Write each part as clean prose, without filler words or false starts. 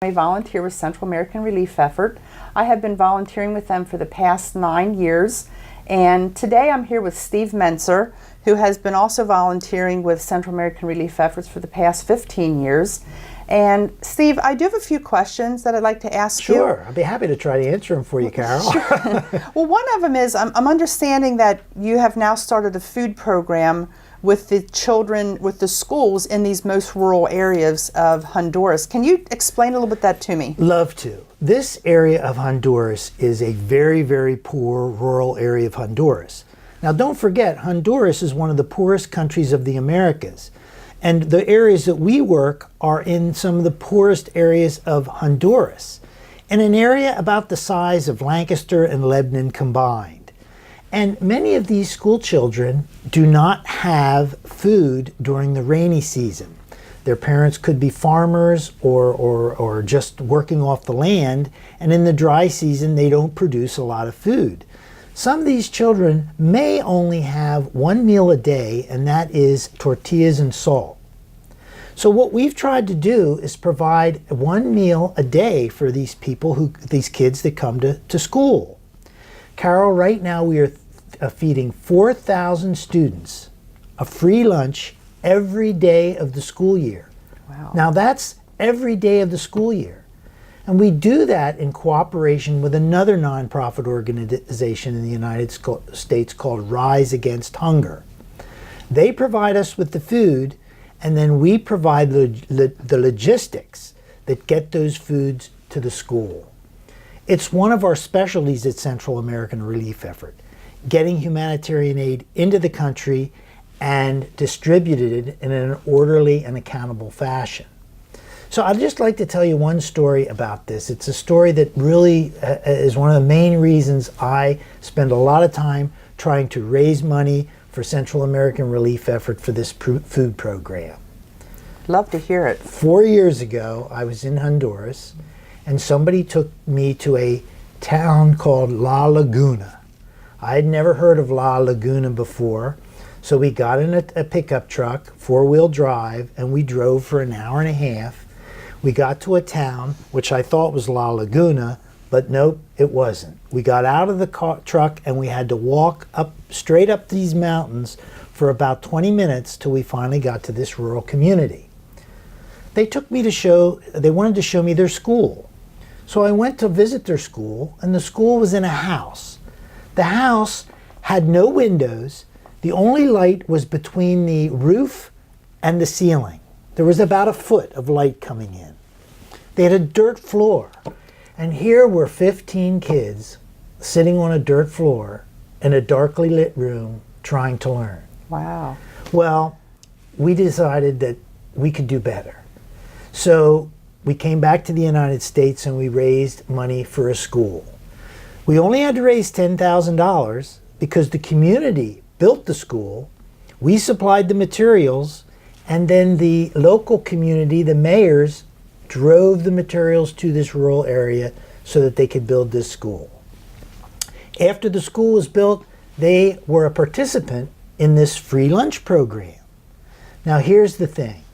I volunteer with Central American Relief Effort. I have been volunteering with them for the past 9 years, and today I'm here with Steve Mentzer, who has been also volunteering with Central American Relief Efforts for the past 15 years. And Steve, I do have a few questions that I'd like to ask you. Sure, I'd be happy to try to answer them for you, Carol. Sure. Well, one of them is, I'm understanding that you have now started a food program with the children, with the schools in these most rural areas of Honduras. Can you explain a little bit that to me? Love to. This area of Honduras is a very, very poor rural area of Honduras. Now don't forget, Honduras is one of the poorest countries of the Americas. And the areas that we work are in some of the poorest areas of Honduras, in an area about the size of Lancaster and Lebanon combined. And many of these school children do not have food during the rainy season. Their parents could be farmers or just working off the land, and in the dry season they don't produce a lot of food. Some of these children may only have one meal a day, and that is tortillas and salt. So what we've tried to do is provide one meal a day for these people, these kids that come to school. Carol, right now we are feeding 4,000 students a free lunch every day of the school year. Wow. Now that's every day of the school year. And we do that in cooperation with another nonprofit organization in the United States called Rise Against Hunger. They provide us with the food, and then we provide the logistics that get those foods to the school. It's one of our specialties at Central American Relief Effort, getting humanitarian aid into the country and distributed it in an orderly and accountable fashion. So I'd just like to tell you one story about this. It's a story that really is one of the main reasons I spend a lot of time trying to raise money for Central American Relief Effort for this food program. Love to hear it. 4 years ago, I was in Honduras, and somebody took me to a town called La Laguna. I had never heard of La Laguna before, so we got in a pickup truck, four-wheel drive, and we drove for an hour and a half. We got to a town, which I thought was La Laguna, but nope, it wasn't. We got out of the truck and we had to walk straight up these mountains for about 20 minutes till we finally got to this rural community. They wanted to show me their school. So I went to visit their school, and the school was in a house. The house had no windows. The only light was between the roof and the ceiling. There was about a foot of light coming in. They had a dirt floor. And here were 15 kids sitting on a dirt floor in a darkly lit room trying to learn. Wow. Well, we decided that we could do better. So we came back to the United States and we raised money for a school. We only had to raise $10,000 because the community built the school, we supplied the materials, and then the local community, the mayors, drove the materials to this rural area so that they could build this school. After the school was built, they were a participant in this free lunch program. Now here's the thing.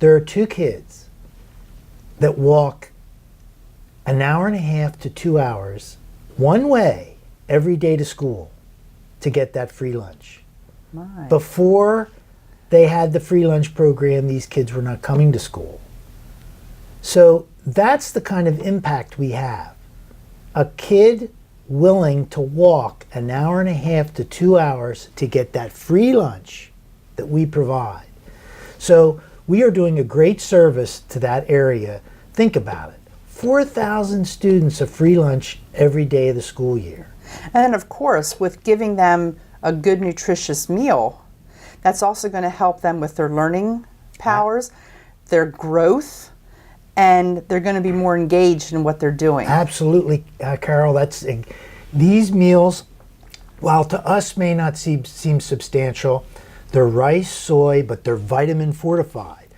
There are two kids that walk an hour and a half to 2 hours one way every day to school to get that free lunch. My. Before they had the free lunch program, these kids were not coming to school. So that's the kind of impact we have. A kid willing to walk an hour and a half to 2 hours to get that free lunch that we provide. So we are doing a great service to that area. Think about it. 4,000 students a free lunch every day of the school year. And then, of course, with giving them a good, nutritious meal, that's also going to help them with their learning powers, their growth, and they're going to be more engaged in what they're doing. Absolutely, Carol. These meals, while to us may not seem substantial, they're rice, soy, but they're vitamin fortified.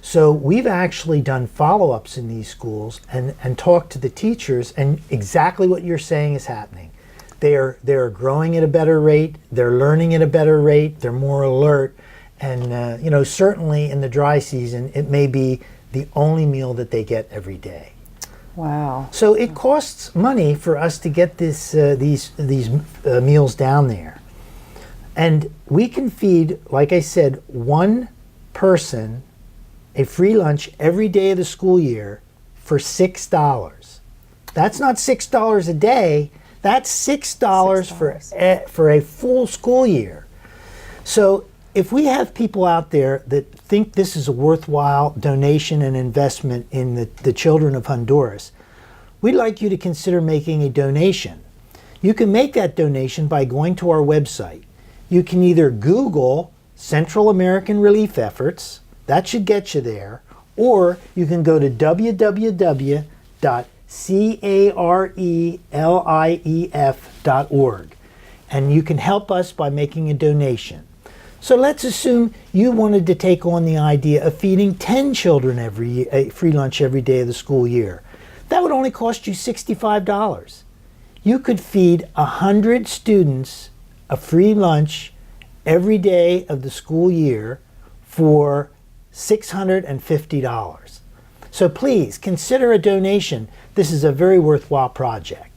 So we've actually done follow-ups in these schools and talked to the teachers, and exactly what you're saying is happening. They're growing at a better rate, they're learning at a better rate, they're more alert, and certainly in the dry season it may be the only meal that they get every day. Wow. So it costs money for us to get these meals down there. And we can feed, like I said, one person a free lunch every day of the school year for $6. That's not $6 a day. That's $6 for a full school year. So if we have people out there that think this is a worthwhile donation and investment in the children of Honduras, we'd like you to consider making a donation. You can make that donation by going to our website. You can either Google Central American Relief Efforts, that should get you there, or you can go to www.carelief.org and you can help us by making a donation. So let's assume you wanted to take on the idea of feeding 10 children a free lunch every day of the school year. That would only cost you $65. You could feed 100 students a free lunch every day of the school year for $650. So please consider a donation. This is a very worthwhile project.